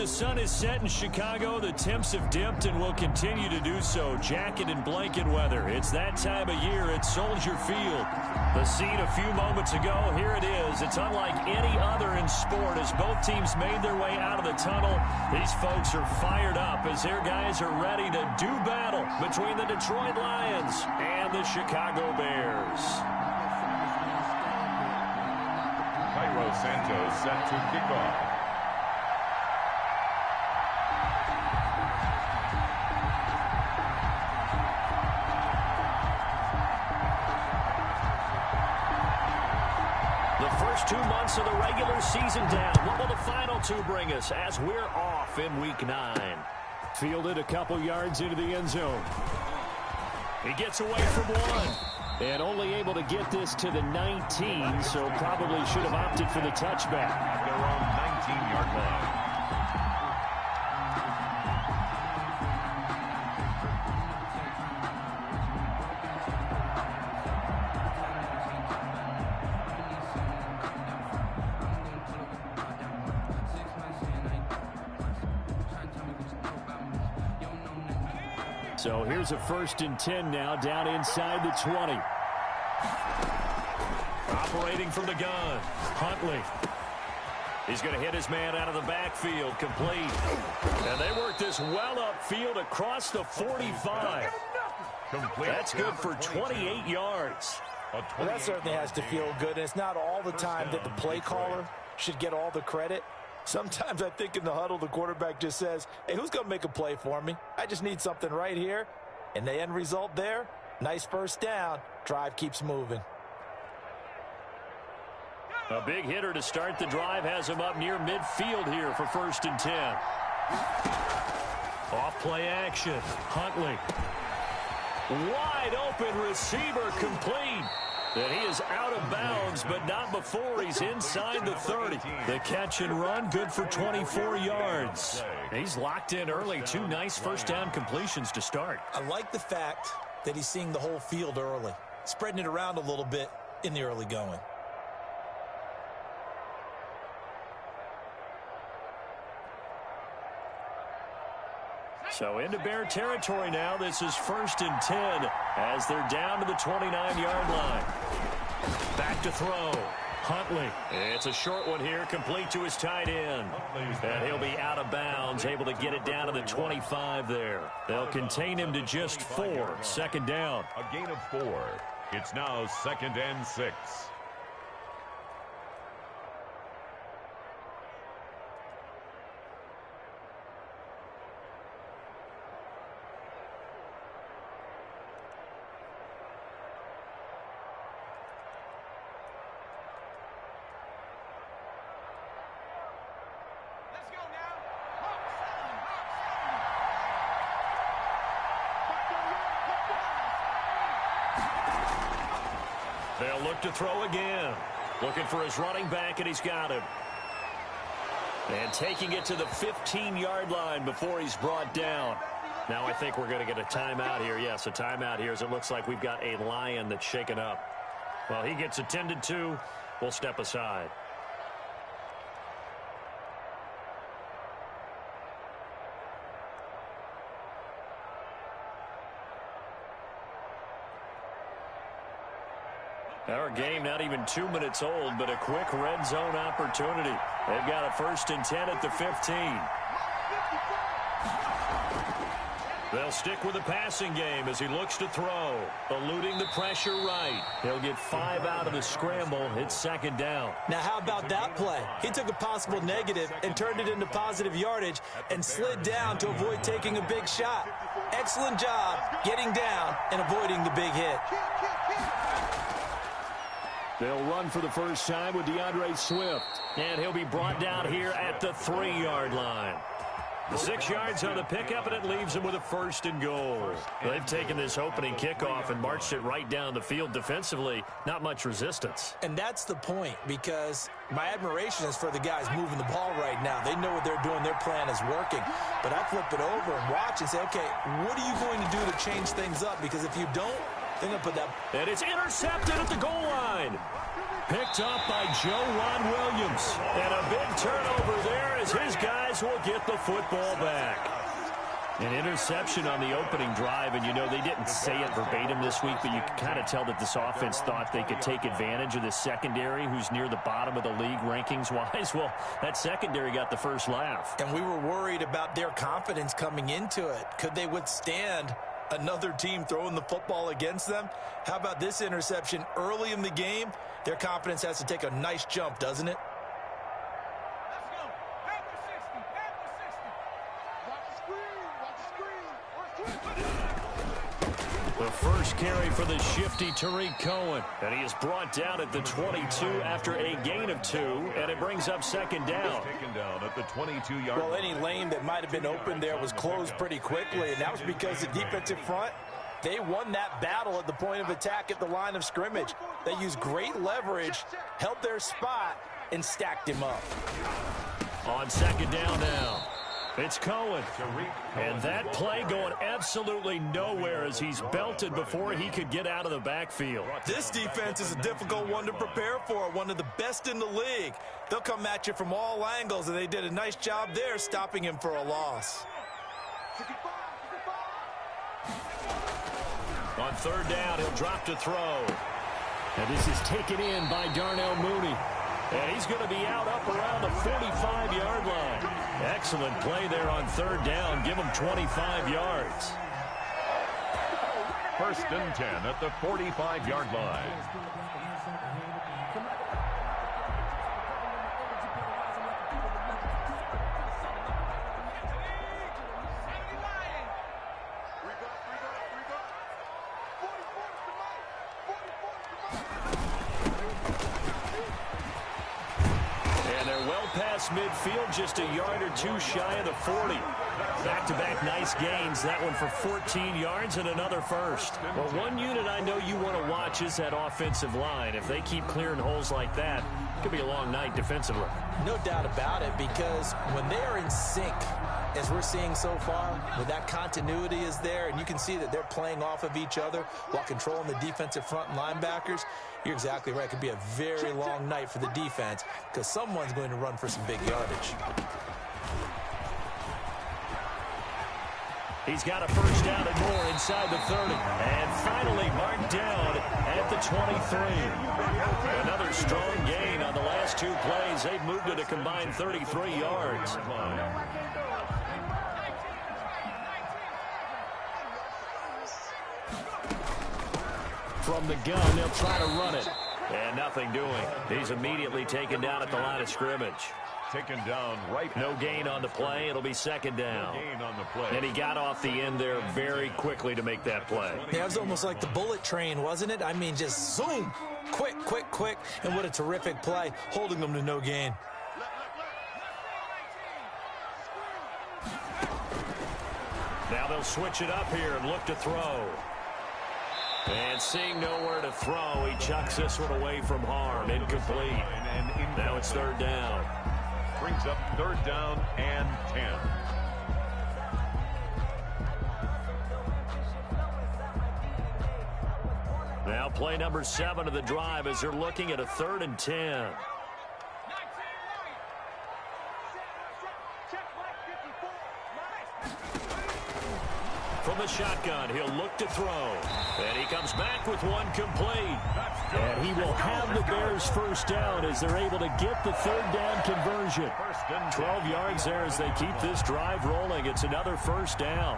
the sun is set in Chicago. The temps have dipped and will continue to do so. Jacket and blanket weather. It's that time of year at Soldier Field. The scene a few moments ago, here it is. It's unlike any other in sport as both teams made their way out of the tunnel. These folks are fired up as their guys are ready to do battle between the Detroit Lions and the Chicago Bears. Cairo Santos set to kick off. The first 2 months of the regular season down. What will the final two bring us as we're off in Week 9? Fielded a couple yards into the end zone. He gets away from one. And only able to get this to the 19, so probably should have opted for the touchback. At their own 19-yard line. So here's a 1st and 10 now, down inside the 20. Operating from the gun, Huntley. He's going to hit his man out of the backfield, complete. And they work this well upfield across the 45. That's good for 28 yards. Well, that certainly has to feel good. And it's not all the time that the play caller should get all the credit. Sometimes I think in the huddle, the quarterback just says, hey, who's going to make a play for me? I just need something right here. And the end result there, nice first down. Drive keeps moving. A big hitter to start the drive has him up near midfield here for 1st and 10. Off play action. Huntley. Wide open receiver complete. And he is out of bounds, but not before he's inside the 30. The catch and run, good for 24 yards. He's locked in early. 2 nice first down completions to start. I like the fact that he's seeing the whole field early, spreading it around a little bit in the early going. So into Bear territory now. This is 1st and 10 as they're down to the 29-yard line. Back to throw. Huntley. It's a short one here, complete to his tight end. And he'll be out of bounds, able to get it down to the 25 there. They'll contain him to just 4. 2nd down. A gain of 4. It's now 2nd and 6. They'll look to throw again. Looking for his running back, and he's got him. And taking it to the 15-yard line before he's brought down. Now I think we're going to get a timeout here. Yes, a timeout here as it looks like we've got a Lion that's shaken up. Well, he gets attended to. We'll step aside. Our game not even 2 minutes old, but a quick red zone opportunity. They've got a 1st and 10 at the 15. They'll stick with the passing game as he looks to throw. Eluding the pressure right. He'll get 5 out of the scramble. It's 2nd down. Now, how about that play? He took a possible negative and turned it into positive yardage and slid down to avoid taking a big shot. Excellent job getting down and avoiding the big hit. They'll run for the first time with DeAndre Swift. And he'll be brought down here at the 3-yard line. 6 yards on the pickup, and it leaves him with a 1st and goal. They've taken this opening kickoff and marched it right down the field defensively. Not much resistance. And that's the point, because my admiration is for the guys moving the ball right now. They know what they're doing. Their plan is working. But I flip it over and watch and say, okay, what are you going to do to change things up? Because if you don't, they're going to put that. And it's intercepted at the goal line. Picked up by Joe Williams. And a big turnover there as his guys will get the football back. An interception on the opening drive, and you know they didn't say it verbatim this week, but you can kind of tell that this offense thought they could take advantage of this secondary who's near the bottom of the league rankings-wise. Well, that secondary got the first laugh. And we were worried about their confidence coming into it. Could they withstand another team throwing the football against them? How about this interception early in the game? Their confidence has to take a nice jump, doesn't it? The first carry for the shifty Tariq Cohen. And he is brought down at the 22 after a gain of 2, and it brings up second down. Taken down at the 22-yard Well, any lane that might have been open there was closed pretty quickly, and that was because the defensive front, they won that battle at the point of attack at the line of scrimmage. They used great leverage, held their spot, and stacked him up. On second down now, it's Cohen. And that play going absolutely nowhere as he's belted before he could get out of the backfield. This defense is a difficult one to prepare for, one of the best in the league. They'll come at you from all angles, and they did a nice job there stopping him for a loss. On third down, he'll drop to throw. And this is taken in by Darnell Mooney. And he's going to be out up around the 45-yard line. Excellent play there on third down. Give him 25 yards. First and 10 at the 45-yard line. Midfield just a yard or 2 shy of the 40. Back-to-back nice gains. That one for 14 yards and another first. Well, one unit I know you want to watch is that offensive line. If they keep clearing holes like that, it could be a long night defensively. No doubt about it, because when they are in sync, as we're seeing so far, when that continuity is there and you can see that they're playing off of each other while controlling the defensive front and linebackers, you're exactly right. It could be a very long night for the defense because someone's going to run for some big yardage. He's got a first down and more inside the 30. And finally marked down at the 23. Another strong gain on the last 2 plays. They've moved it a combined 33 yards. From the gun, they'll try to run it. And nothing doing. He's immediately taken down at the line of scrimmage. Taken down right. No gain on the play. It'll be second down. Gain on the play. And he got off the end there very quickly to make that play. Yeah, it was almost like the bullet train, wasn't it? I mean, just zoom. Quick, quick, quick. And what a terrific play, holding them to no gain. Now they'll switch it up here and look to throw. And seeing nowhere to throw, he chucks this one away from harm. Incomplete. Now it's third down. Brings up third down and 10. Now play number 7 of the drive as they're looking at a 3rd and 10. From the shotgun, he'll look to throw. And he comes back with one complete. And he will have the Bears first down as they're able to get the 3rd down conversion. 12 yards there as they keep this drive rolling. It's another first down.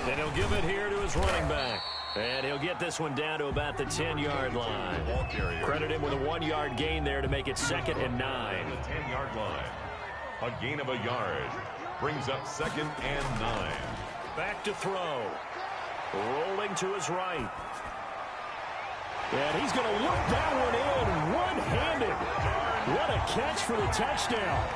And he'll give it here to his running back. And he'll get this one down to about the 10-yard line. Credit him with a 1-yard gain there to make it 2nd and 9. The 10-yard line. A gain of a yard. Brings up 2nd and 9. Back to throw. Rolling to his right. And he's going to look that one in one-handed. What a catch for the touchdown.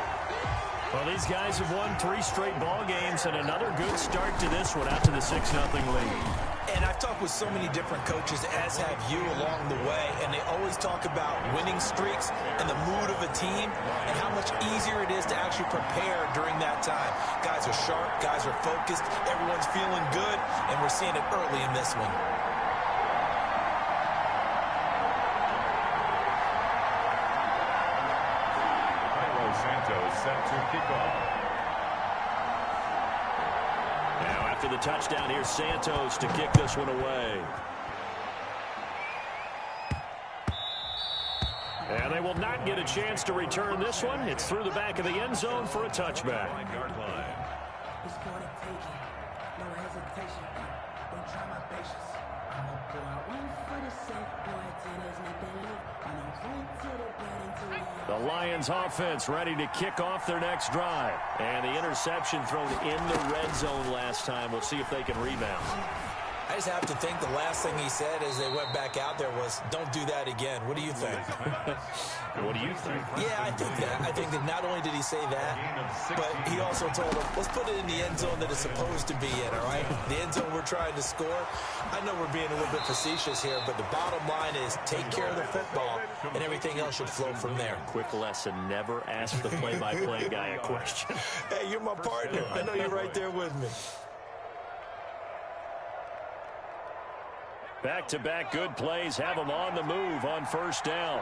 Well, these guys have won 3 straight ball games and another good start to this one out to the 6-0 lead. And I've talked with so many different coaches, as have you, along the way, and they always talk about winning streaks and the mood of a team and how much easier it is to actually prepare during that time. Guys are sharp, guys are focused, everyone's feeling good, and we're seeing it early in this one. Set to kick off. Now after the touchdown, here's Santos to kick this one away. And they will not get a chance to return this one. It's through the back of the end zone for a touchback. It's gonna take it. No hesitation. Don't try my patience. I'ma go out one for the safe boy till there's nothing left. I'ma run to the bed until we The Lions offense ready to kick off their next drive. And the interception thrown in the red zone last time. We'll see if they can rebound. I just have to think the last thing he said as they went back out there was, don't do that again. What do you think? What do you think? Yeah, I think that. I think that not only did he say that, but he also told them, let's put it in the end zone that it's supposed to be in, all right? The end zone we're trying to score. I know we're being a little bit facetious here, but the bottom line is take care of the football, and everything else should flow from there. Quick lesson, never ask the play-by-play guy a question. Hey, you're my partner. I know you're right there with me. Back-to-back good plays have them on the move on first down.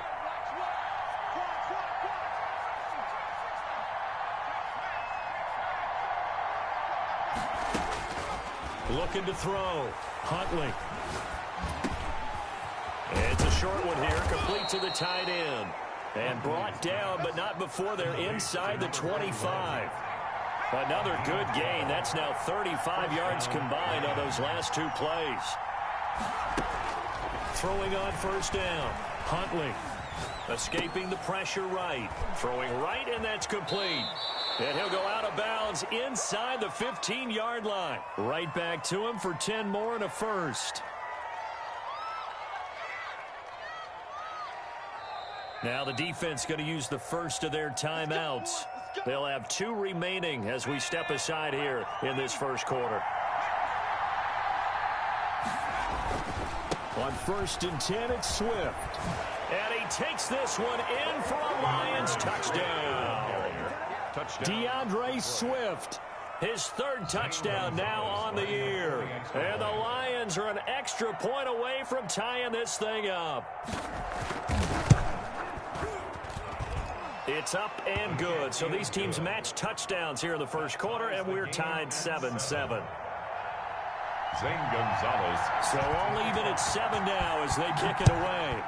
Looking to throw. Huntley. It's a short one here, complete to the tight end. And brought down, but not before they're inside the 25. Another good gain. That's now 35 yards combined on those last two plays. Throwing on first down. Huntley escaping the pressure right. Throwing right, and that's complete. And he'll go out of bounds inside the 15-yard line. Right back to him for 10 more and a first. Now the defense going to use the first of their timeouts. They'll have 2 remaining as we step aside here in this first quarter. On 1st and 10, it's Swift. And he takes this one in for a Lions touchdown. DeAndre Swift, his 3rd touchdown now on the year. And the Lions are an extra point away from tying this thing up. It's up and good. So these teams match touchdowns here in the first quarter, and we're tied 7-7. Zane Gonzalez. So all even at 7 now as they kick it away.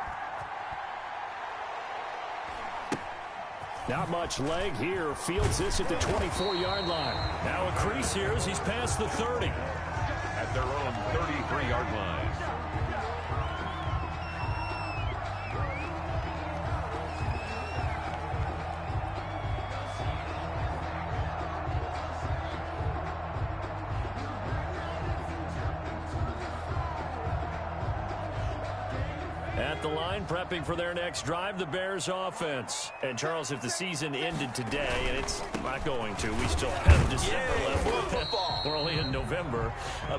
Not much leg here. Fields this at the 24-yard line. Now a Creasy here as he's past the 30. At their own 33-yard line. At the line, prepping for their next drive, the Bears offense. And, Charles, if the season ended today, and it's not going to, we still have December left. We're only in November.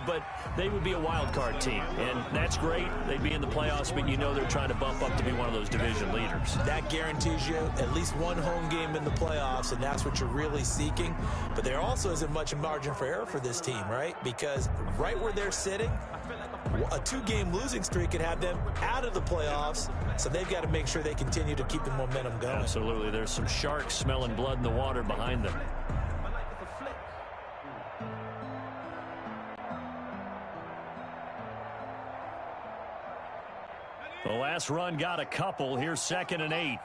But they would be a wild card team. And that's great. They'd be in the playoffs, but you know they're trying to bump up to be one of those division leaders. That guarantees you at least one home game in the playoffs, and that's what you're really seeking. But there also isn't much margin for error for this team, right? Because right where they're sitting, a 2-game losing streak could have them out of the playoffs, so they've got to make sure they continue to keep the momentum going. Absolutely. There's some sharks smelling blood in the water behind them. The last run got a couple. Here's 2nd and 8.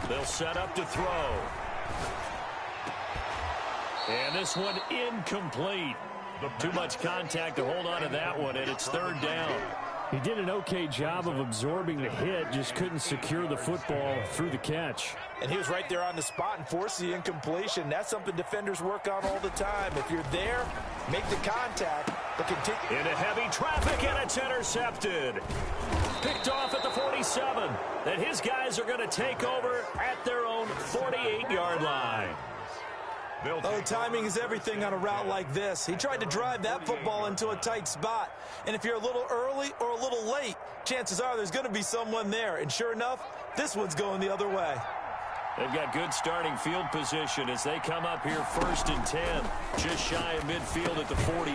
They'll set up to throw. And this one incomplete. Too much contact to hold on to that one, and it's 3rd down. He did an okay job of absorbing the hit, just couldn't secure the football through the catch. And he was right there on the spot and forced the incompletion. That's something defenders work on all the time. If you're there, make the contact, but continue. Into heavy traffic, and it's intercepted. Picked off at the 47. Then his guys are going to take over at their own 48-yard line. Oh, timing is everything on a route like this. He tried to drive that football into a tight spot. And if you're a little early or a little late, chances are there's going to be someone there. And sure enough, this one's going the other way. They've got good starting field position as they come up here 1st and 10. Just shy of midfield at the 48.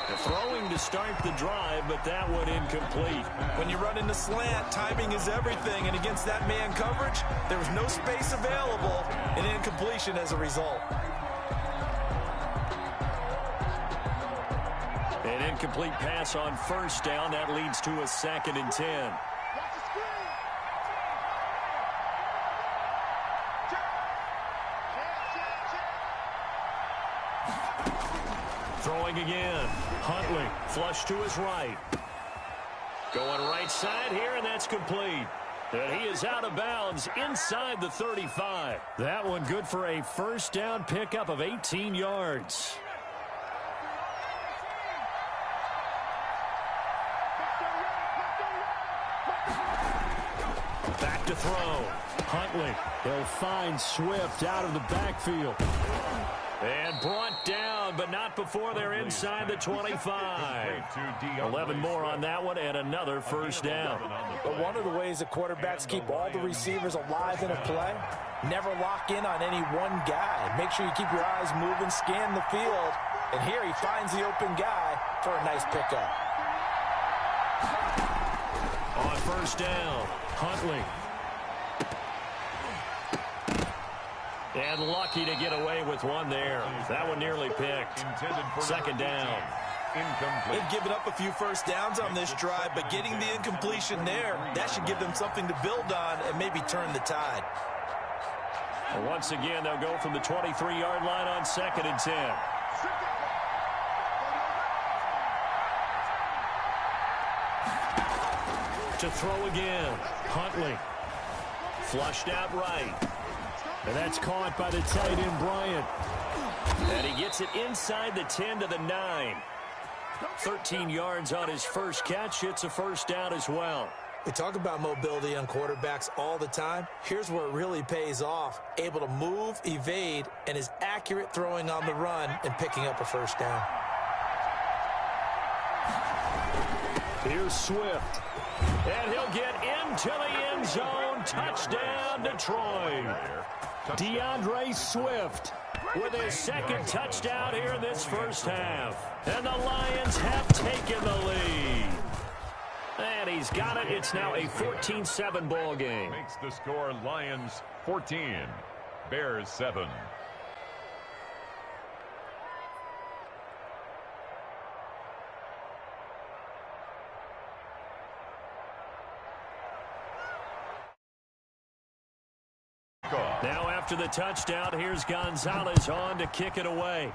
They're throwing to start the drive, but that one incomplete. When you run into slant, timing is everything. And against that man coverage, there was no space available. An incompletion as a result. An incomplete pass on 1st down. That leads to a 2nd and 10. Throwing again. Huntley, flush to his right. Going right side here, and that's complete. And he is out of bounds inside the 35. That one good for a 1st down pickup of 18 yards. Back to throw. Huntley, he'll find Swift out of the backfield. And brought down, but not before they're inside the 25. 11 more on that one, and another 1st down. But one of the ways the quarterbacks keep all the receivers alive in a play, never lock in on any one guy. Make sure you keep your eyes moving, scan the field. And here he finds the open guy for a nice pickup. On 1st down, Huntley. And lucky to get away with one there. That one nearly picked. 2nd down. They've given up a few 1st downs on this drive, but getting the incompletion there, that should give them something to build on and maybe turn the tide. And once again, they'll go from the 23-yard line on 2nd and 10. To throw again. Huntley. Flushed out right. And that's caught by the tight end, Bryant. And he gets it inside the 10 to the 9. 13 yards on his first catch. It's a 1st down as well. We talk about mobility on quarterbacks all the time. Here's where it really pays off. Able to move, evade, and is accurate throwing on the run and picking up a 1st down. Here's Swift. And he'll get into the end zone. Touchdown, Detroit. DeAndre Swift with his 2nd touchdown here in this 1st half. And the Lions have taken the lead. And he's got it. It's now a 14-7 ball game. Makes the score Lions 14, Bears 7. Now after the touchdown, here's Gonzalez on to kick it away.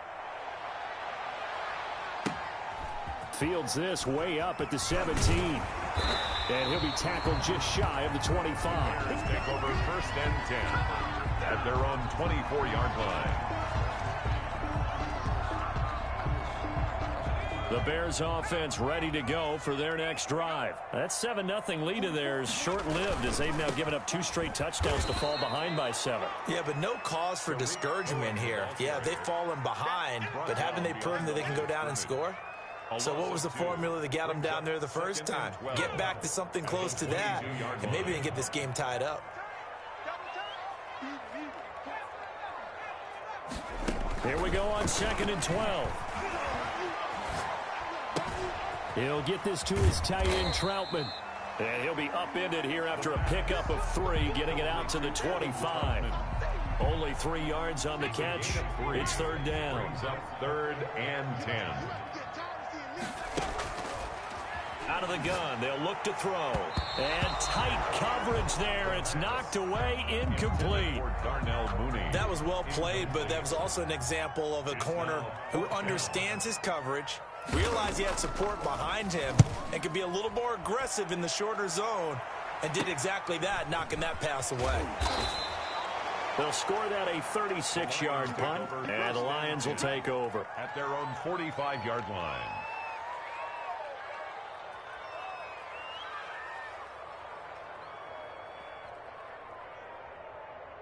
Fields this way up at the 17. And he'll be tackled just shy of the 25. Take over 1st and 10 at their own 24-yard line. The Bears offense ready to go for their next drive. That 7-0 lead of theirs short-lived as they've now given up 2 straight touchdowns to fall behind by 7. Yeah, but no cause for discouragement here. Yeah, they've fallen behind, but haven't they proven that they can go down and score? So what was the formula that got them down there the first time? Get back to something close to that, and maybe they can get this game tied up. Here we go on 2nd and 12. He'll get this to his tight end, Troutman. And he'll be upended here after a pickup of 3, getting it out to the 25. Only 3 yards on the catch. It's 3rd down. Brings up 3rd and 10. Out of the gun, they'll look to throw. And tight coverage there. It's knocked away, incomplete. That was well played, but that was also an example of a corner who understands his coverage, realized he had support behind him, and could be a little more aggressive in the shorter zone, and did exactly that, knocking that pass away. They'll score that a 36-yard punt, and the Lions will take over. At their own 45-yard line.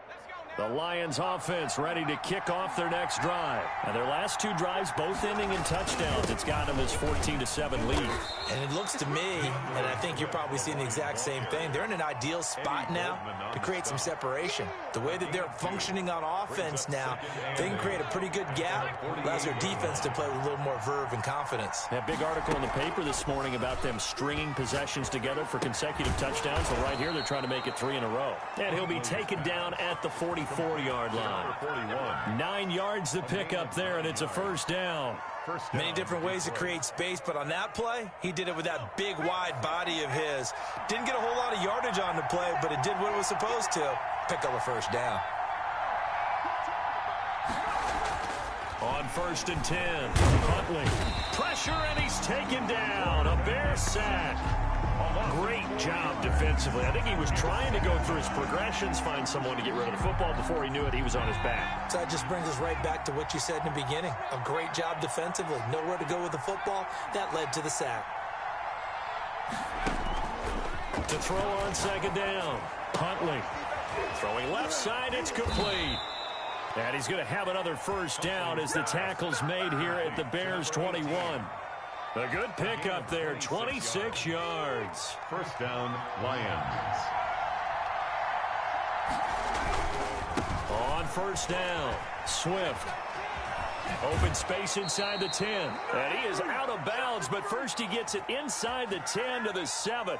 Let's go now. The Lions offense ready to kick off their next drive. And their last two drives both ending in touchdowns. It's got them this 14-7 lead. And it looks to me, and I think you're probably seeing the exact same thing, they're in an ideal spot now to create some separation. The way that they're functioning on offense now, they can create a pretty good gap. Allows their defense to play with a little more verve and confidence. That big article in the paper this morning about them stringing possessions together for consecutive touchdowns. Well, right here, they're trying to make it 3 in a row. And he'll be taken down at the 44-yard line. 9 yards to pick up there, and it's a first down. Many different ways to create space, but on that play, he did it with that big, wide body of his. Didn't get a whole lot of yardage on the play, but it did what it was supposed to. Pick up a first down. On 1st and 10, Huntley. Pressure, and he's taken down. A Bear sack. Great job defensively. I think he was trying to go through his progressions, find someone to get rid of the football. Before he knew it, he was on his back. So that just brings us right back to what you said in the beginning. A great job defensively. Nowhere to go with the football. That led to the sack. To throw on 2nd down, Huntley. Throwing left side, it's complete. And he's going to have another first down as the tackle's made here at the Bears' 21. A good pickup there, 26 yards. First down, Lions. On 1st down, Swift. Open space inside the 10. And he is out of bounds, but first he gets it inside the 10 to the 7.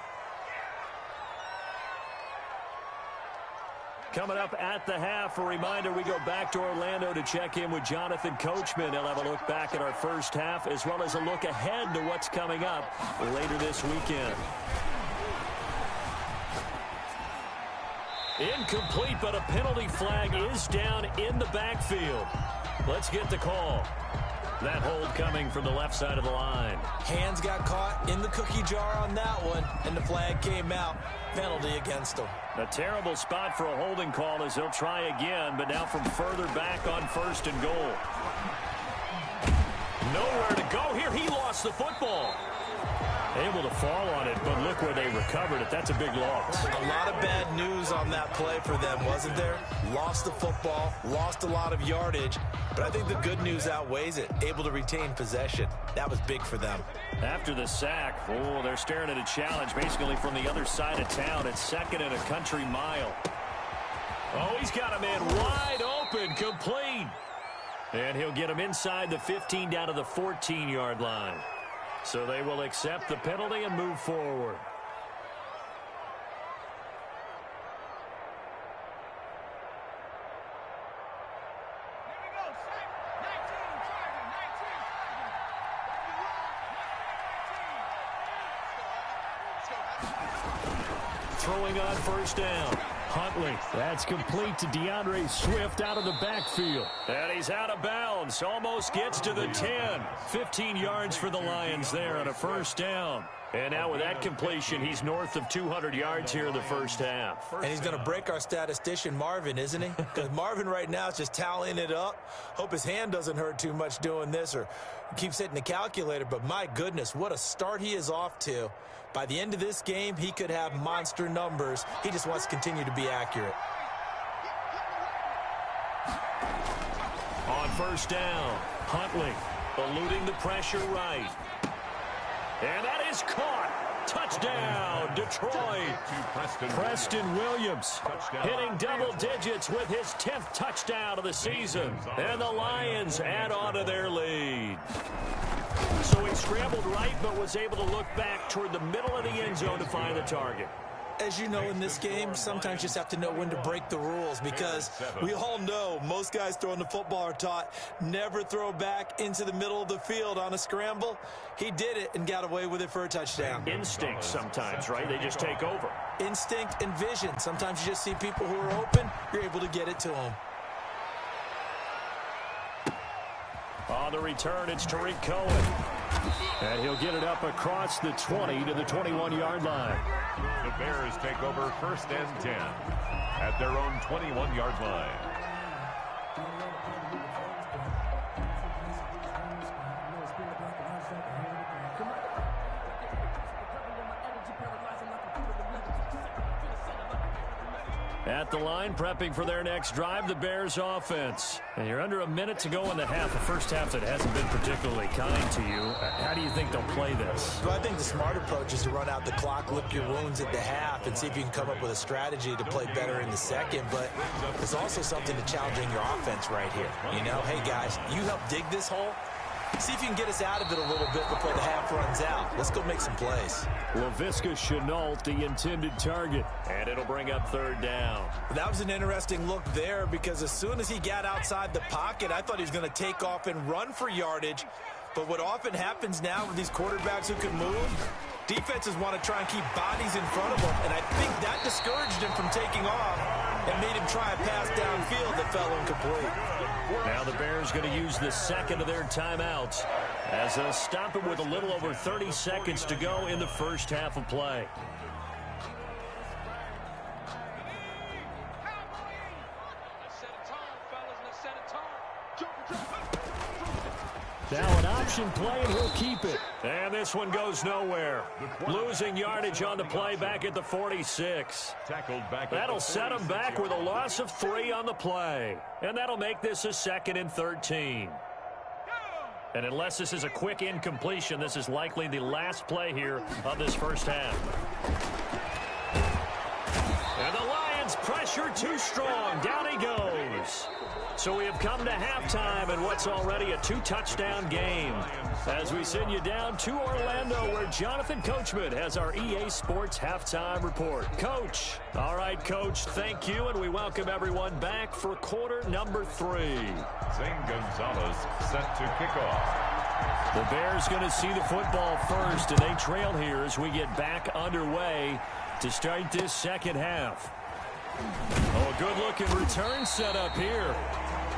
Coming up at the half, a reminder, we go back to Orlando to check in with Jonathan Coachman. He'll have a look back at our first half, as well as a look ahead to what's coming up later this weekend. Incomplete, but a penalty flag is down in the backfield. Let's get the call. That hold coming from the left side of the line. Hands got caught in the cookie jar on that one, and the flag came out. Penalty against him. A terrible spot for a holding call as he'll try again, but now from further back on 1st and goal. Nowhere to go here. He lost the football. Able to fall on it, but look where they recovered it. That's a big loss. A lot of bad news on that play for them, wasn't there? Lost the football, lost a lot of yardage, but I think the good news outweighs it. Able to retain possession. That was big for them. After the sack, oh, they're staring at a challenge basically from the other side of town. It's 2nd and a country mile. Oh, he's got a man wide open, complete. And he'll get him inside the 15 down to the 14-yard line. So they will accept the penalty and move forward. Throwing on 1st down. Huntley. That's complete to DeAndre Swift out of the backfield. And he's out of bounds. Almost gets to the 10. 15 yards for the Lions there on a first down. And now with that completion, he's north of 200 yards here in the first half. And he's going to break our statistician, Marvin, isn't he? Because Marvin right now is just tallying it up. Hope his hand doesn't hurt too much doing this or keeps hitting the calculator. But my goodness, what a start he is off to. By the end of this game, he could have monster numbers. He just wants to continue to be accurate. On 1st down, Huntley eluding the pressure right. And that is caught. Touchdown, Detroit. Preston Williams hitting double digits with his 10th touchdown of the season. And the Lions add on to their lead. So he scrambled right, but was able to look back toward the middle of the end zone to find the target. As you know, in this game, sometimes you just have to know when to break the rules, because we all know most guys throwing the football are taught never throw back into the middle of the field on a scramble. He did it and got away with it for a touchdown. Instinct sometimes, right? They just take over. Instinct and vision. Sometimes you just see people who are open, you're able to get it to them. On the return, it's Tariq Cohen. And he'll get it up across the 20 to the 21-yard line. The Bears take over 1st and 10 at their own 21-yard line. At the line, prepping for their next drive, the Bears offense. And you're under a minute to go in the half, a first half that hasn't been particularly kind to you. How do you think they'll play this? Well, I think the smart approach is to run out the clock, lick your wounds at the half, and see if you can come up with a strategy to play better in the second. But there's also something to challenging your offense right here. You know, hey, guys, you help dig this hole. See if you can get us out of it a little bit before the half runs out. Let's go make some plays. Laviska Shenault, the intended target, and it'll bring up third down. That was an interesting look there because as soon as he got outside the pocket, I thought he was going to take off and run for yardage. But what often happens now with these quarterbacks who can move, defenses want to try and keep bodies in front of them, and I think that discouraged him from taking off and made him try a pass downfield that fell incomplete. Now the Bears going to use the second of their timeouts as they'll stop it with a little over 30 seconds to go in the first half of play. Now an option play, and he'll keep it. And this one goes nowhere. Losing yardage on the play back at the 46. That'll set him back with a loss of 3 on the play. And that'll make this a 2nd and 13. And unless this is a quick incompletion, this is likely the last play here of this first half. And the Lions pressure too strong. Down he goes. So we have come to halftime in what's already a 2-touchdown game. As we send you down to Orlando, where Jonathan Coachman has our EA Sports Halftime Report. Coach. All right, Coach, thank you, and we welcome everyone back for quarter number 3. Zane Gonzalez set to kick off. The Bears going to see the football first, and they trail here as we get back underway to start this second half. Oh, a good-looking return set up here.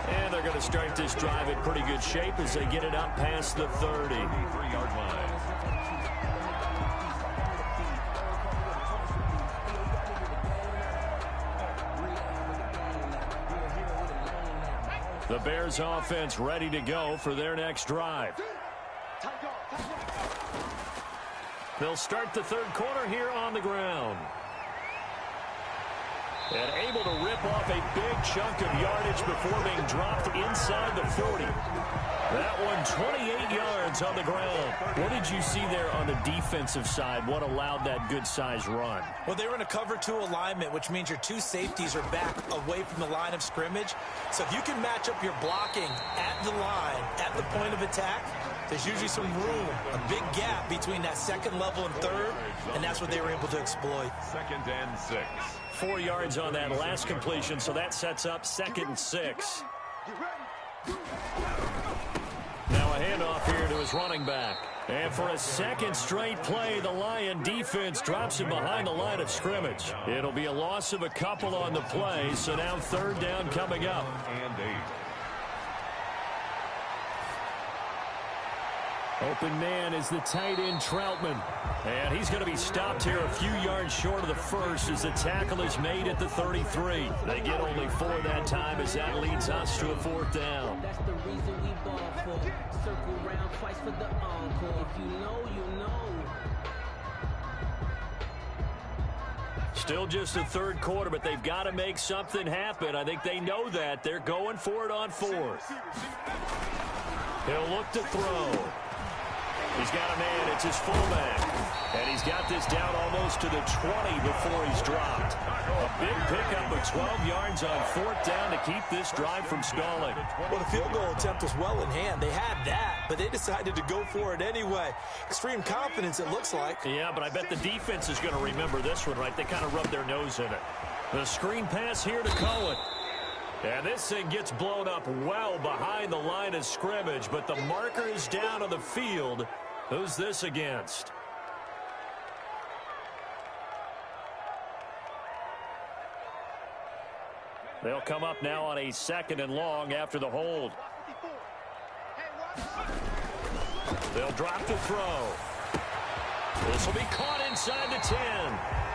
And they're going to start this drive in pretty good shape as they get it up past the 30-yard line. The Bears offense ready to go for their next drive. They'll start the third quarter here on the ground. And able to rip off a big chunk of yardage before being dropped inside the 40. That one 28 yards on the ground. What did you see there on the defensive side? What allowed that good-sized run? Well, they were in a cover 2 alignment, which means your 2 safeties are back away from the line of scrimmage. So if you can match up your blocking at the line, at the point of attack, there's usually some room, a big gap between that second level and third, and that's what they were able to exploit. 2nd and 6. 4 yards on that last completion, so that sets up 2nd and 6. Now a handoff here to his running back. And for a second straight play, the Lion defense drops him behind the line of scrimmage. It'll be a loss of a couple on the play, so now third down coming up. And 8. Open man is the tight end Troutman. And he's going to be stopped here a few yards short of the first as the tackle is made at the 33. They get only 4 that time as that leads us to a 4th down. That's the reason we ball for. Circle round twice for the encore. If you know, you know. Still just the third quarter, but they've got to make something happen. I think they know that. They're going for it on 4th. He'll look to throw. He's got a man. It's his fullback. And he's got this down almost to the 20 before he's dropped. A big pickup of 12 yards on 4th down to keep this drive from stalling. Well, the field goal attempt was well in hand. They had that, but they decided to go for it anyway. Extreme confidence, it looks like. Yeah, but I bet the defense is going to remember this one, right? They kind of rubbed their nose in it. The screen pass here to Cohen. And this thing gets blown up well behind the line of scrimmage, but the marker is down on the field. Who's this against? They'll come up now on a 2nd and long after the hold. They'll drop the throw. This will be caught inside the 10.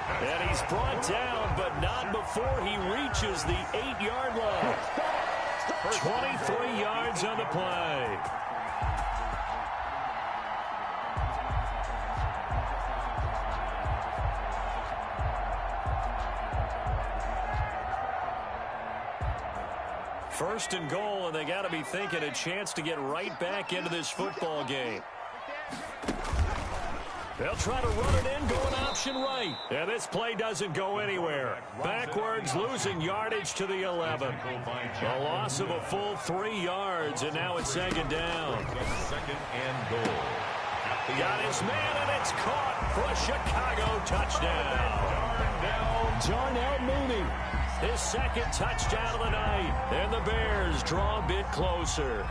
And he's brought down, but not before he reaches the 8-yard line. 23 yards on the play. First and goal, and they got to be thinking a chance to get right back into this football game. They'll try to run it in, going option right. And this play doesn't go anywhere. Backwards, losing yardage to the 11. A loss of a full 3 yards, and now it's second down. Second and goal. He got his man, and it's caught for a Chicago touchdown. Darnell Mooney, his second touchdown of the night. And the Bears draw a bit closer.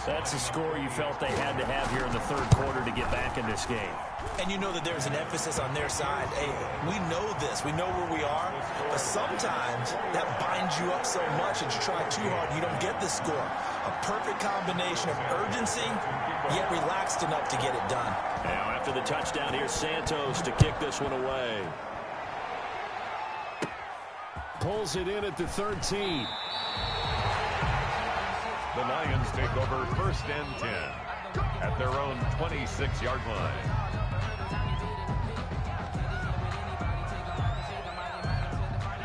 That's a score you felt they had to have here in the third quarter to get back in this game. And you know that there's an emphasis on their side. Hey, we know this. We know where we are. But sometimes that binds you up so much that you try too hard, you don't get the score. A perfect combination of urgency, yet relaxed enough to get it done. Now after the touchdown, here's Santos to kick this one away. Pulls it in at the 13. The Lions take over first and 10 at their own 26-yard line.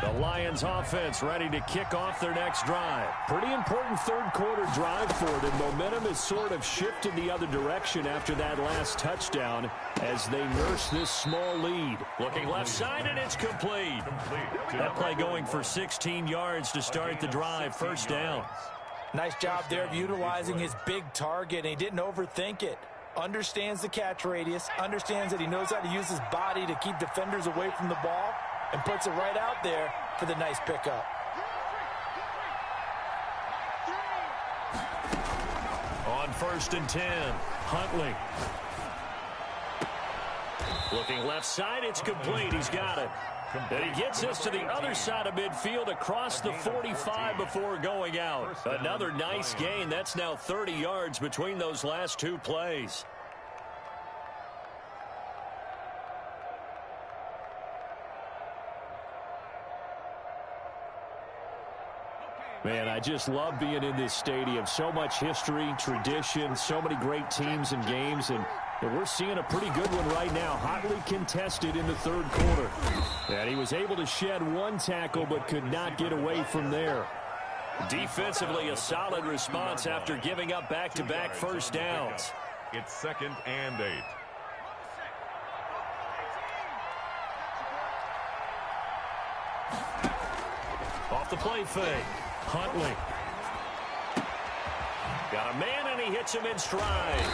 The Lions offense ready to kick off their next drive. Pretty important third quarter drive for them. Momentum has sort of shifted the other direction after that last touchdown as they nurse this small lead. Looking left side, and it's complete. That play going for 16 yards to start the drive. First down. Nice job there of utilizing his big target, and he didn't overthink it. Understands the catch radius, understands that he knows how to use his body to keep defenders away from the ball, and puts it right out there for the nice pickup. On first and 10, Huntley. Looking left side, it's complete. He's got it. And he gets this to the other side of midfield across the 45 before going out. Another nice gain. That's now 30 yards between those last two plays. Man, I just love being in this stadium. So much history, tradition, so many great teams and games, and we're seeing a pretty good one right now. Hotly contested in the third quarter. And he was able to shed one tackle but could not get away from there. Defensively, a solid response after giving up back-to-back first downs. It's second and 8. Off the play fake. Huntley. Got a man, and he hits him in stride.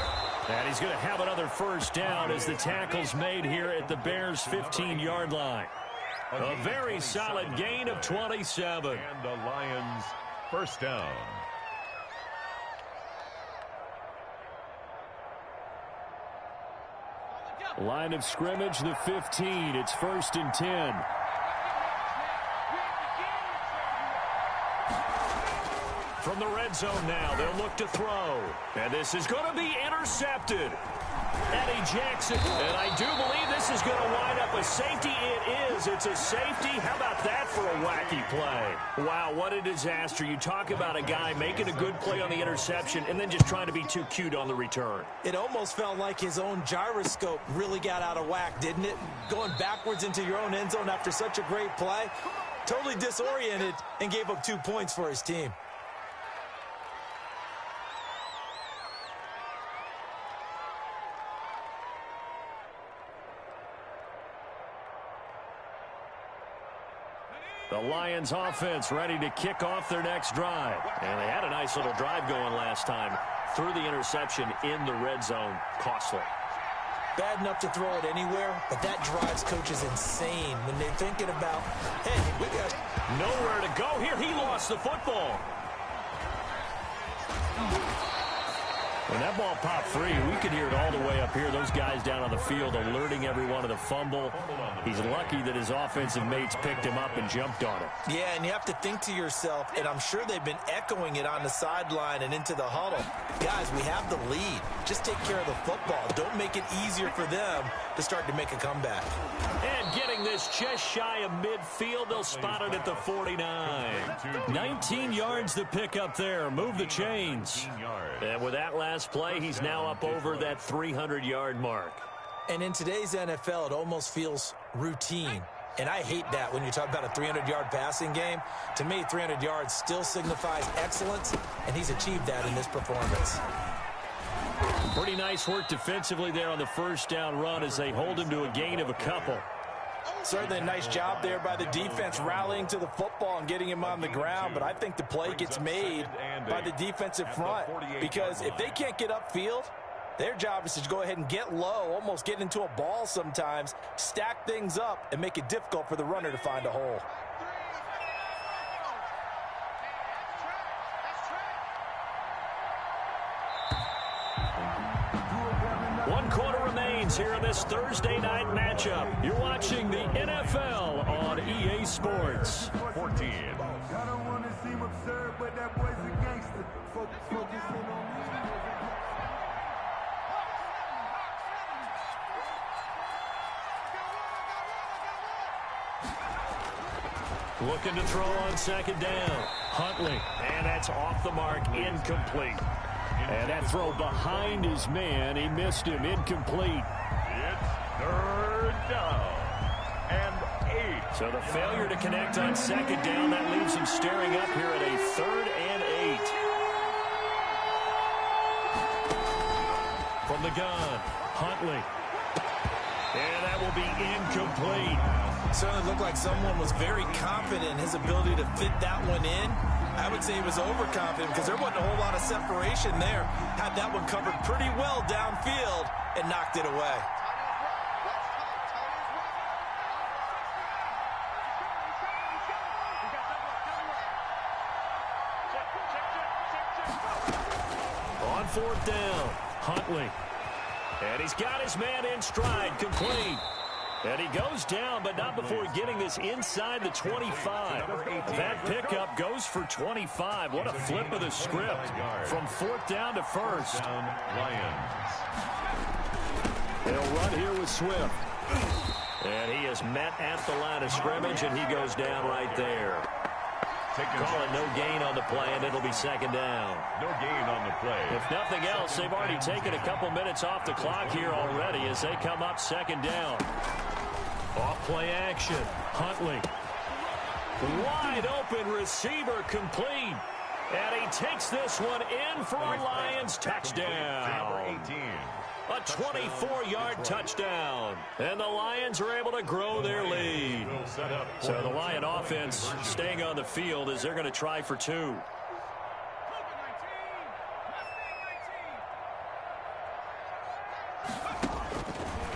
And he's going to have another first down as the tackle's made here at the Bears' 15-yard line. A very solid gain of 27. And the Lions first down. Line of scrimmage, the 15. It's first and 10. From the red zone now, they'll look to throw. And this is going to be intercepted. Eddie Jackson. And I do believe this is going to wind up a safety. It is. It's a safety. How about that for a wacky play? Wow, what a disaster. You talk about a guy making a good play on the interception and then just trying to be too cute on the return. It almost felt like his own gyroscope really got out of whack, didn't it? Going backwards into your own end zone after such a great play. Totally disoriented and gave up 2 points for his team. The Lions offense ready to kick off their next drive. And they had a nice little drive going last time. Threw the interception in the red zone. Costly. Bad enough to throw it anywhere, but that drives coaches insane when they're thinking about, hey, we got nowhere to go here. He lost the football. When that ball popped free, we could hear it all the way up here. Those guys down on the field alerting everyone of the fumble. He's lucky that his offensive mates picked him up and jumped on it. Yeah, and you have to think to yourself, and I'm sure they've been echoing it on the sideline and into the huddle. Guys, we have the lead. Just take care of the football. Don't make it easier for them to start to make a comeback. And getting this just shy of midfield, they'll spot it at the 49. 19 yards to pick up there. Move the chains. And with that last play, he's now up over that 300-yard mark. And in today's NFL, it almost feels routine. And I hate that when you talk about a 300-yard passing game. To me, 300 yards still signifies excellence, and he's achieved that in this performance. Pretty nice work defensively there on the first down run as they hold him to a gain of a couple. Certainly a nice job there by the defense rallying to the football and getting him on the ground, but I think the play gets made by the defensive front because if they can't get upfield, their job is to go ahead and get low, almost get into a ball sometimes, stack things up, and make it difficult for the runner to find a hole. One quarter remains here in this Thursday night matchup. You're watching the NFL on EA Sports. 14. I don't want to seem absurd, but that boy's a gangster. Focusing on me. Looking to throw on second down. Huntley, and that's off the mark, incomplete. And that throw behind his man, he missed him, incomplete. It's third down and 8. So the failure to connect on second down, that leaves him staring up here at a 3rd and 8. From the gun, Huntley. And that will be incomplete. Certainly looked like someone was very confident in his ability to fit that one in. I would say he was overconfident because there wasn't a whole lot of separation there. Had that one covered pretty well downfield and knocked it away. On 4th down, Huntley. And he's got his man in stride, complete. And he goes down, but not before getting this inside the 25. That pickup goes for 25. What a flip of the script from 4th down to 1st. Lions. They'll run here with Swift. And he is met at the line of scrimmage, and he goes down right there. Call it no gain on the play, and it'll be 2nd down. No gain on the play. If nothing else, they've already taken a couple minutes off the clock here already as they come up 2nd down. Off play action. Huntley. Wide open receiver complete. And he takes this one in for a Lions touchdown. 18. A 24-yard touchdown. And the Lions are able to grow their lead. So the Lion offense staying on the field as they're going to try for 2.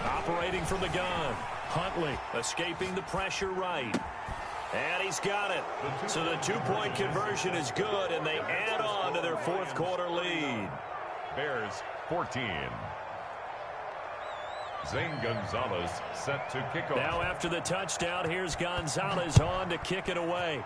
Operating from the gun. Huntley escaping the pressure right. And he's got it. So the 2-point conversion is good, and they add on to their 4th quarter lead. Bears 14. Zane Gonzalez set to kick off. Now after the touchdown, here's Gonzalez on to kick it away.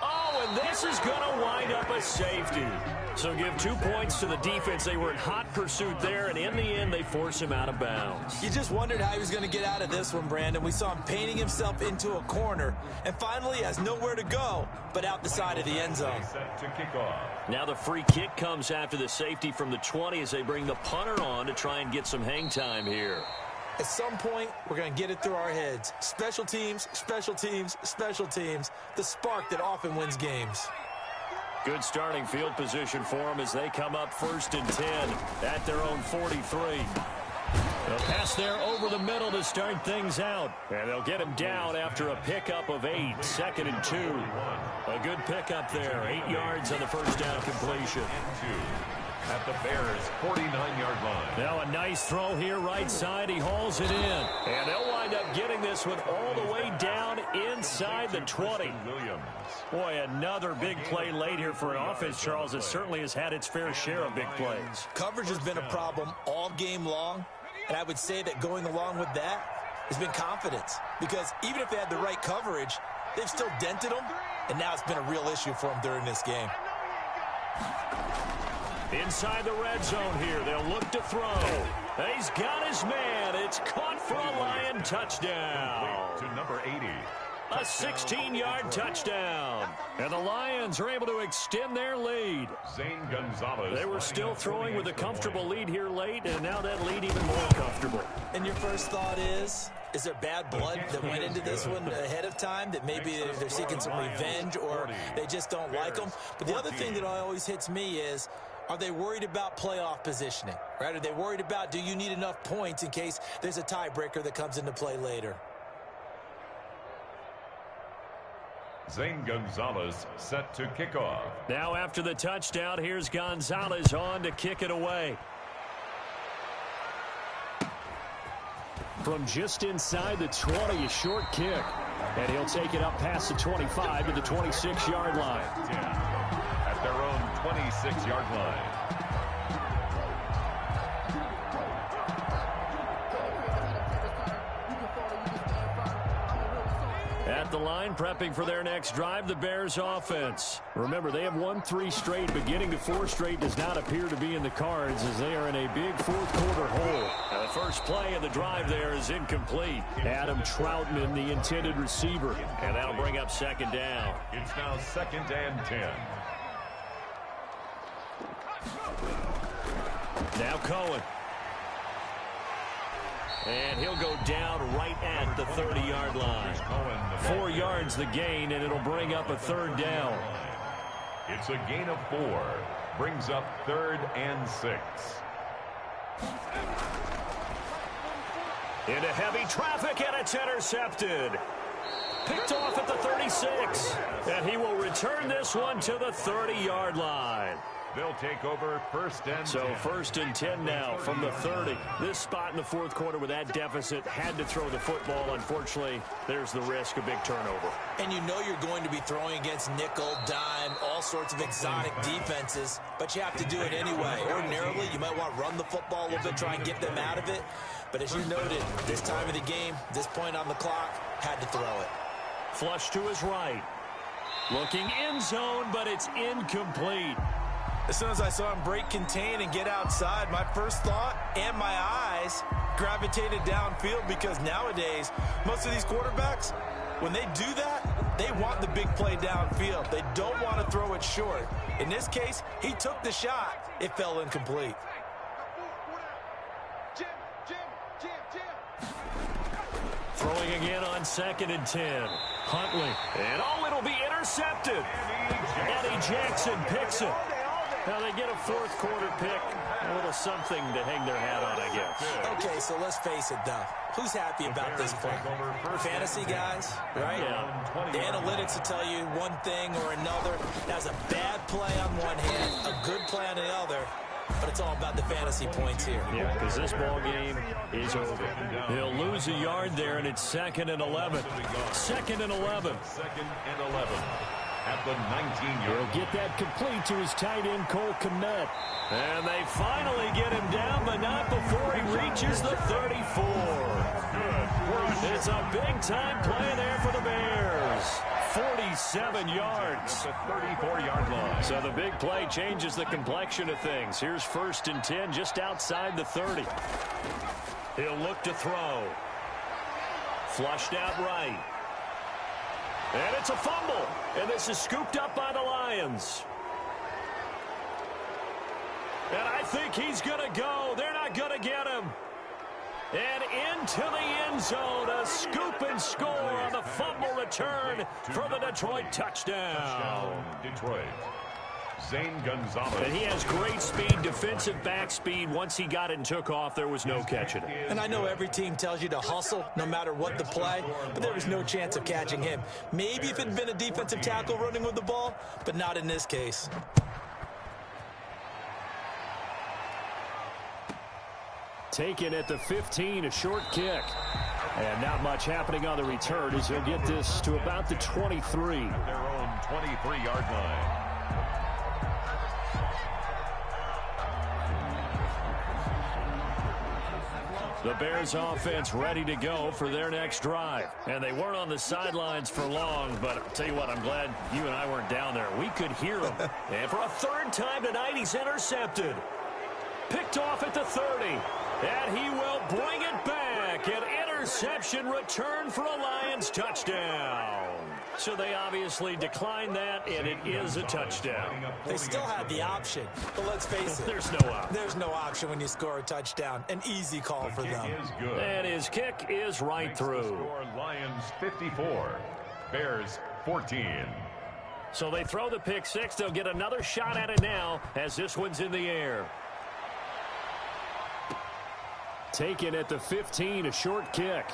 Oh, and this is going to wind up a safety. So give 2 points to the defense. They were in hot pursuit there, and in the end, they force him out of bounds. You just wondered how he was going to get out of this one, Brandon. We saw him painting himself into a corner, and finally has nowhere to go but out the side of the end zone. Set to kick off. Now the free kick comes after the safety from the 20 as they bring the punter on to try and get some hang time here. At some point, we're going to get it through our heads. Special teams, special teams, special teams. The spark that often wins games. Good starting field position for them as they come up 1st and 10 at their own 43. They'll pass there over the middle to start things out. And they'll get him down after a pickup of 8. 2nd and 2. A good pickup there. 8 yards on the first down completion. And 2 at the Bears' 49-yard line. Now a nice throw here right side. He hauls it in. And they'll wind up getting this one all the way down inside the 20. Williams. Boy, another big play late here for an offense, Charles, that certainly has had its fair share of big plays. Coverage has been a problem all game long, and I would say that going along with that has been confidence. Because even if they had the right coverage, they've still dented them, and now it's been a real issue for them during this game. Inside the red zone here, they'll look to throw. He's got his man. It's caught for a Lion touchdown. To number 80. A A 16-yard touchdown. And the Lions are able to extend their lead. Zane Gonzalez. They were still throwing with a comfortable lead here late, and now that lead even more comfortable. And your first thought is there bad blood that went into this one ahead of time, that maybe they're seeking some revenge or they just don't like them? But the other thing that always hits me is, are they worried about playoff positioning, right? Are they worried about, do you need enough points in case there's a tiebreaker that comes into play later? Zane Gonzalez set to kick off. Now after the touchdown, here's Gonzalez on to kick it away. From just inside the 20, a short kick. And he'll take it up past the 25 to the 26-yard line. At their own 26-yard line. At the line, prepping for their next drive, the Bears offense. Remember, they have won 3 straight, but getting to 4 straight does not appear to be in the cards as they are in a big fourth-quarter hole. Now, the first play of the drive there is incomplete. Adam Troutman, the intended receiver, and that'll bring up second down. It's now 2nd and 10. Now Cohen. And he'll go down right at the 30-yard line. 4 yards the gain, and it'll bring up a third down. It's a gain of 4. Brings up 3rd and 6. Into heavy traffic, and it's intercepted. Picked off at the 36. And he will return this one to the 30-yard line. They'll take over 1st and 10. So 1st and 10 now from the 30. This spot in the fourth quarter with that deficit, had to throw the football. Unfortunately, there's the risk of big turnover. And you know you're going to be throwing against nickel, dime, all sorts of exotic defenses, but you have to do it anyway. Ordinarily, you might want to run the football a little bit, try and get them out of it. But as you noted, this time of the game, this point on the clock, had to throw it. Flush to his right. Looking end zone, but it's incomplete. As soon as I saw him break contain and get outside, my first thought and my eyes gravitated downfield, because nowadays, most of these quarterbacks, when they do that, they want the big play downfield. They don't want to throw it short. In this case, he took the shot. It fell incomplete. Throwing again on 2nd and 10. Huntley. And it'll be intercepted. Eddie Jackson picks it. Now they get a fourth quarter pick. A little something to hang their hat on, I guess. Okay, so let's face it, though. Who's happy about this play? Fantasy guys, right? Yeah. The analytics will tell you one thing or another. That's a bad play on one hand, a good play on the other. But it's all about the fantasy points here. Yeah, because this ball game is over. He'll lose a yard there, and it's 2nd and 11. 2nd and 11. 2nd and 11. At the 19-yard. He'll get that complete to his tight end, Cole Kmet. And they finally get him down, but not before he reaches the 34. It's a big-time play there for the Bears. 47 yards. The 34-yard line. So the big play changes the complexion of things. Here's 1st and 10 just outside the 30. He'll look to throw. Flushed out right. And it's a fumble. And this is scooped up by the Lions. And I think he's going to go. They're not going to get him. And into the end zone, a scoop and score on the fumble return for the Detroit touchdown. Detroit. Zane Gonzalez. And he has great speed, defensive back speed. Once he got it and took off, there was no catching it. And I know every team tells you to hustle no matter what the play, but there was no chance of catching him. Maybe if it had been a defensive tackle running with the ball, but not in this case. Taken at the 15, a short kick. And not much happening on the return as he'll get this to about the 23. Their own 23-yard line. The Bears offense ready to go for their next drive. And they weren't on the sidelines for long, but I'll tell you what, I'm glad you and I weren't down there. We could hear them. And for a third time tonight, he's intercepted. Picked off at the 30. And he will bring it back and Interception return for a Lions touchdown. So they obviously declined that, and it is a touchdown. They still had the option, but let's face it. There's no option. There's no option when you score a touchdown. An easy call for them. Is good. And his kick is right through. Score Lions 54, Bears 14. So they throw the pick six. They'll get another shot at it now as this one's in the air. Taken at the 15, a short kick.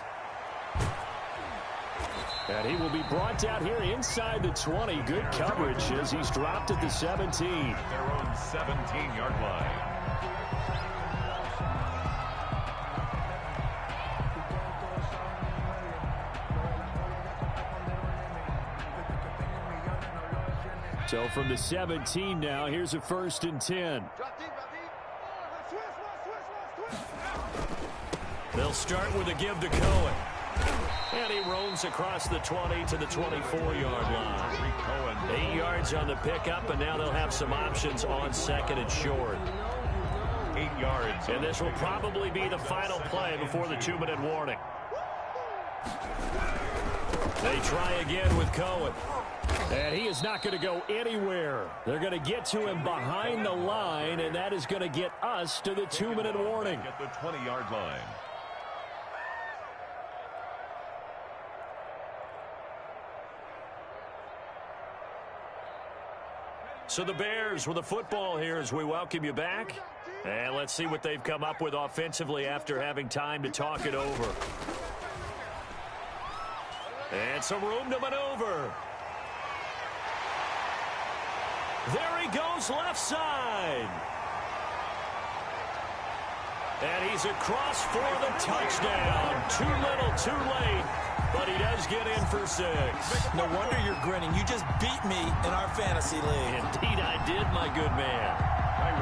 And he will be brought down here inside the 20. Good coverage as he's dropped at the 17. Their own 17-yard line. So from the 17 now, here's a 1st and 10. They'll start with a give to Cohen. And he roams across the 20 to the 24-yard line. 8 yards on the pickup, and now they'll have some options on 2nd and short. 8 yards. And this will probably be the final play before the 2-minute warning. They try again with Cohen. And he is not going to go anywhere. They're going to get to him behind the line, and that is going to get us to the 2-minute warning. At the 20-yard line. So the Bears with the football here as we welcome you back. And let's see what they've come up with offensively after having time to talk it over. And some room to maneuver. There he goes left side. And he's across for the touchdown. Too little, too late. But he does get in for 6. No wonder you're grinning. You just beat me in our fantasy league. Indeed I did, my good man.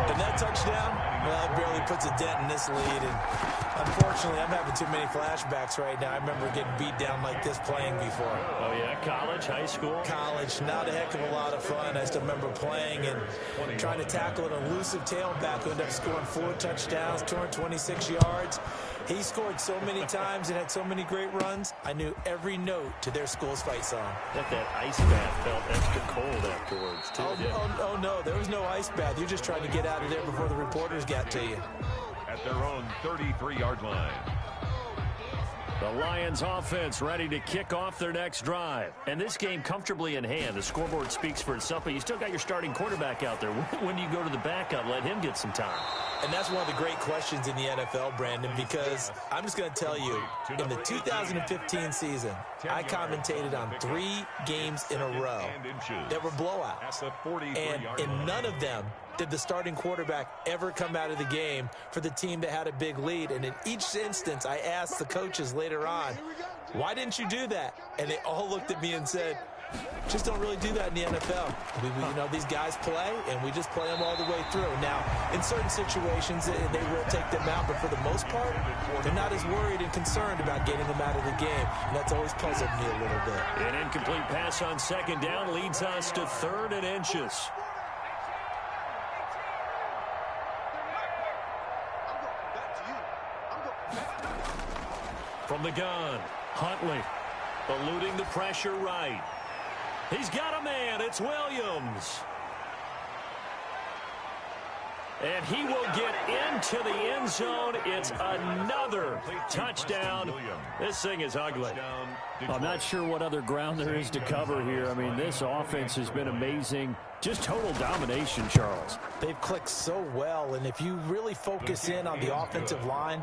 And that touchdown, well, it barely puts a dent in this lead. And unfortunately, I'm having too many flashbacks right now. I remember getting beat down like this playing before. Oh, yeah? College, high school? College, not a heck of a lot of fun. I still remember playing and trying to tackle an elusive tailback who ended up scoring 4 touchdowns, 226 yards. He scored so many times and had so many great runs, I knew every note to their school's fight song. That ice bath felt extra cold afterwards, too. Oh, no, there was no ice bath. You're just trying to get out of there before the reporters got to you. At their own 33-yard line. The Lions offense ready to kick off their next drive. And this game comfortably in hand. The scoreboard speaks for itself, but you still got your starting quarterback out there. When do you go to the backup, let him get some time? And that's one of the great questions in the NFL, Brandon, because I'm just going to tell you, in the 2015 season, I commentated on 3 games in a row that were blowouts. And in none of them did the starting quarterback ever come out of the game for the team that had a big lead. And in each instance, I asked the coaches later on, why didn't you do that? And they all looked at me and said, just don't really do that in the NFL. You know, these guys play, and we just play them all the way through. Now, in certain situations, they will take them out, but for the most part, they're not as worried and concerned about getting them out of the game, and that's always puzzled me a little bit. An incomplete pass on 2nd down leads us to 3rd and inches. From the gun, Huntley eluding the pressure right. He's got a man. It's Williams. And he will get into the end zone. It's another touchdown. This thing is ugly. I'm not sure what other ground there is to cover here. I mean, this offense has been amazing. Just total domination, Charles. They've clicked so well, and if you really focus in on the offensive line,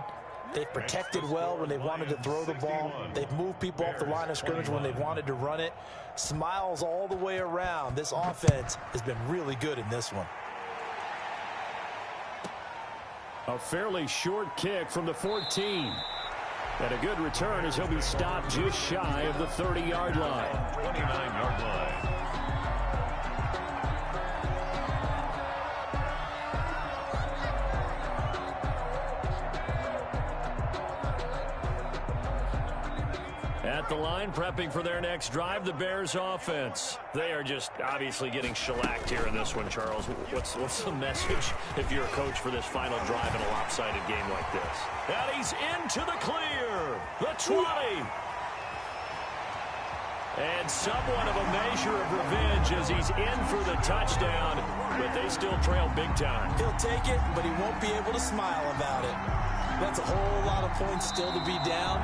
they've protected well when they wanted to throw the ball. They've moved people off the line of scrimmage when they wanted to run it. Smiles all the way around. This offense has been really good in this one. A fairly short kick from the 14. And a good return as he'll be stopped just shy of the 30-yard line. 29-yard line. At the line, prepping for their next drive, the Bears offense. They are just obviously getting shellacked here in this one, Charles. What's the message if you're a coach for this final drive in a lopsided game like this? And he's into the clear. The 20. And somewhat of a measure of revenge as he's in for the touchdown, but they still trail big time. He'll take it, but he won't be able to smile about it. That's a whole lot of points still to be down.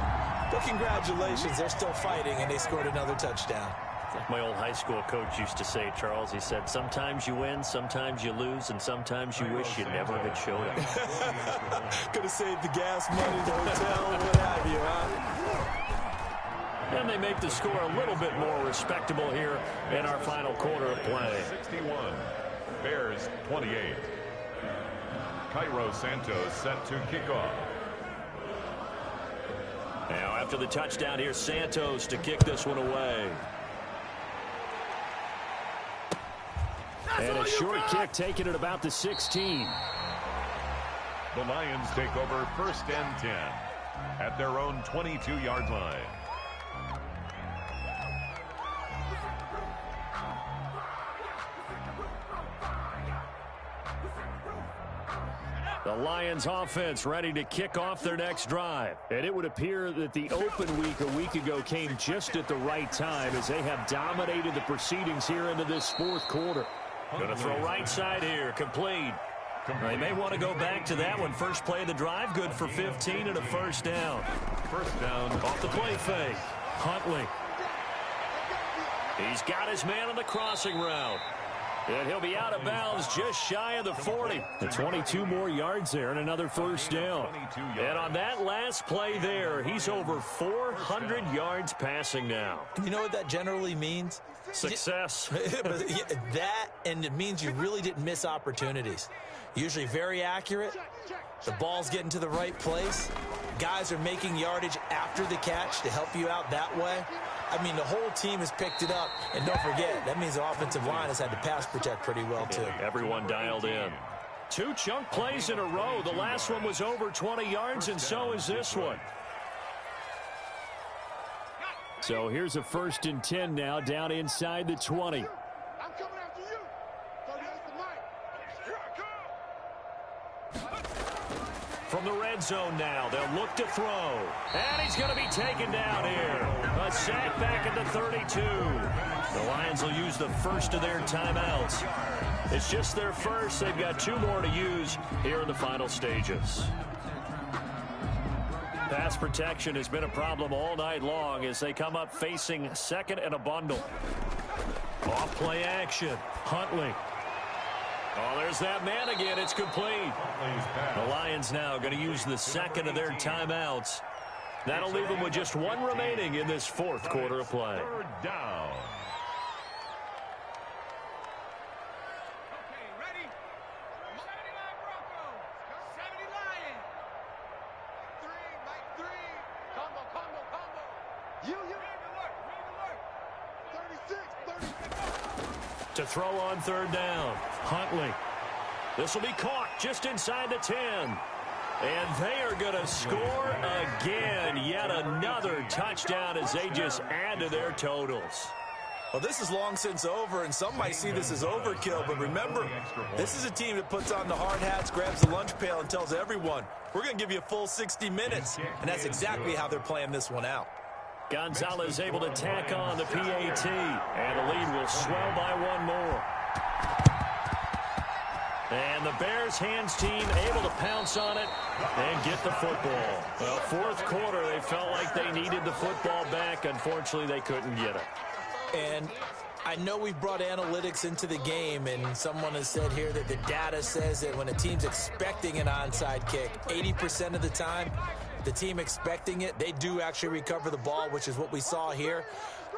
But congratulations, they're still fighting, and they scored another touchdown. Like my old high school coach used to say, Charles, he said, sometimes you win, sometimes you lose, and sometimes you wish you never had showed up. Could have saved the gas money, the hotel, what have you, huh? And they make the score a little bit more respectable here in our final quarter of play. 61, Bears 28. Cairo Santos set to kick off. Now after the touchdown, here's Santos to kick this one away. And a short kick taken at about the 16. The Lions take over 1st and 10 at their own 22-yard line. The Lions offense ready to kick off their next drive. And it would appear that the open week a week ago came just at the right time as they have dominated the proceedings here into this 4th quarter. Going to throw right side here, complete. They may want to go back to that one. First play of the drive, good for 15 and a first down. First down Off the play fake. Huntley. He's got his man on the crossing route. And he'll be out of bounds just shy of the 40. The 22 more yards there and another first down. And on that last play there, he's over 400 yards passing now. You know what that generally means? Success. That, and it means you really didn't miss opportunities. Usually very accurate. The ball's getting to the right place. Guys are making yardage after the catch to help you out that way. I mean, the whole team has picked it up. And don't forget, that means the offensive line has had to pass protect pretty well, too. Everyone dialed in. 2 chunk plays in a row. The last one was over 20 yards, and so is this one. So here's a 1st and 10 now, down inside the 20. I'm coming after you. 38 to Mike. Here I come. From the red zone now, they'll look to throw. And he's going to be taken down here. A sack back at the 32. The Lions will use the first of their timeouts. It's just their first. They've got 2 more to use here in the final stages. Pass protection has been a problem all night long as they come up facing 2nd and a bundle. Off play action. Huntley. Oh, there's that man again. It's complete. The Lions now going to use the 2nd of their timeouts. That'll leave them with just 1 remaining in this 4th quarter of play. 3rd down. Okay, ready? 70 Lion Broncos. 70 Lion. 3, Mike 3. Combo. You. Ready to work. 36. To throw on 3rd down. Huntley. This will be caught just inside the 10. And they are going to score again. Yet another touchdown as they just add to their totals. Well, this is long since over, and some might see this as overkill. But remember, this is a team that puts on the hard hats, grabs the lunch pail, and tells everyone, we're going to give you a full 60 minutes. And that's exactly how they're playing this one out. Gonzalez able to tack on the PAT. And the lead will swell by 1 more. And the Bears hands team able to pounce on it and get the football. Well, 4th quarter, they felt like they needed the football back. Unfortunately, they couldn't get it. And I know we've brought analytics into the game, and someone has said here that the data says that when a team's expecting an onside kick, 80% of the time, the team expecting it, they do actually recover the ball, which is what we saw here.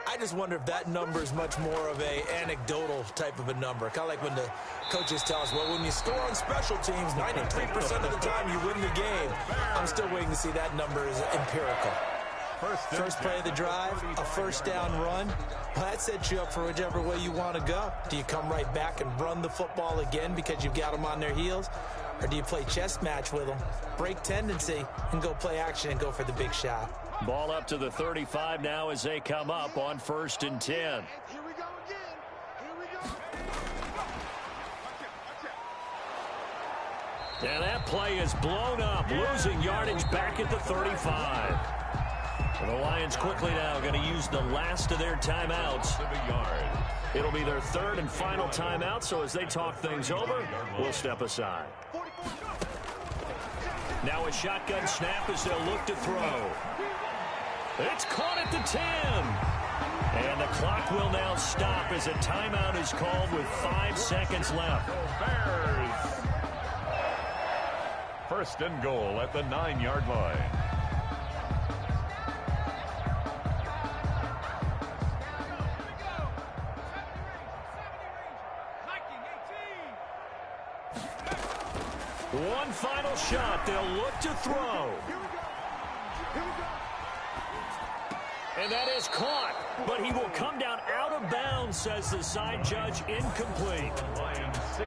I just wonder if that number is much more of a anecdotal type of a number. Kind of like when the coaches tell us, well, when you score on special teams, 93% of the time you win the game. I'm still waiting to see that number is empirical. First play of the drive, a 1st down run. Well, that sets you up for whichever way you want to go. Do you come right back and run the football again because you've got them on their heels? Or do you play chess match with them, break tendency, and go play action and go for the big shot? Ball up to the 35 now as they come up on 1st and 10. Here we go again. Here we go. And that play is blown up, losing yardage back at the 35. And the Lions quickly now going to use the last of their timeouts. It'll be their 3rd and final timeout, so as they talk things over, we'll step aside. Now a shotgun snap as they'll look to throw. It's caught at the 10. And the clock will now stop as a timeout is called with 5 seconds left. Bears. 1st and goal at the 9-yard line. One final shot. They'll look to throw. And that is caught. But he will come down out of bounds, says the side judge, incomplete.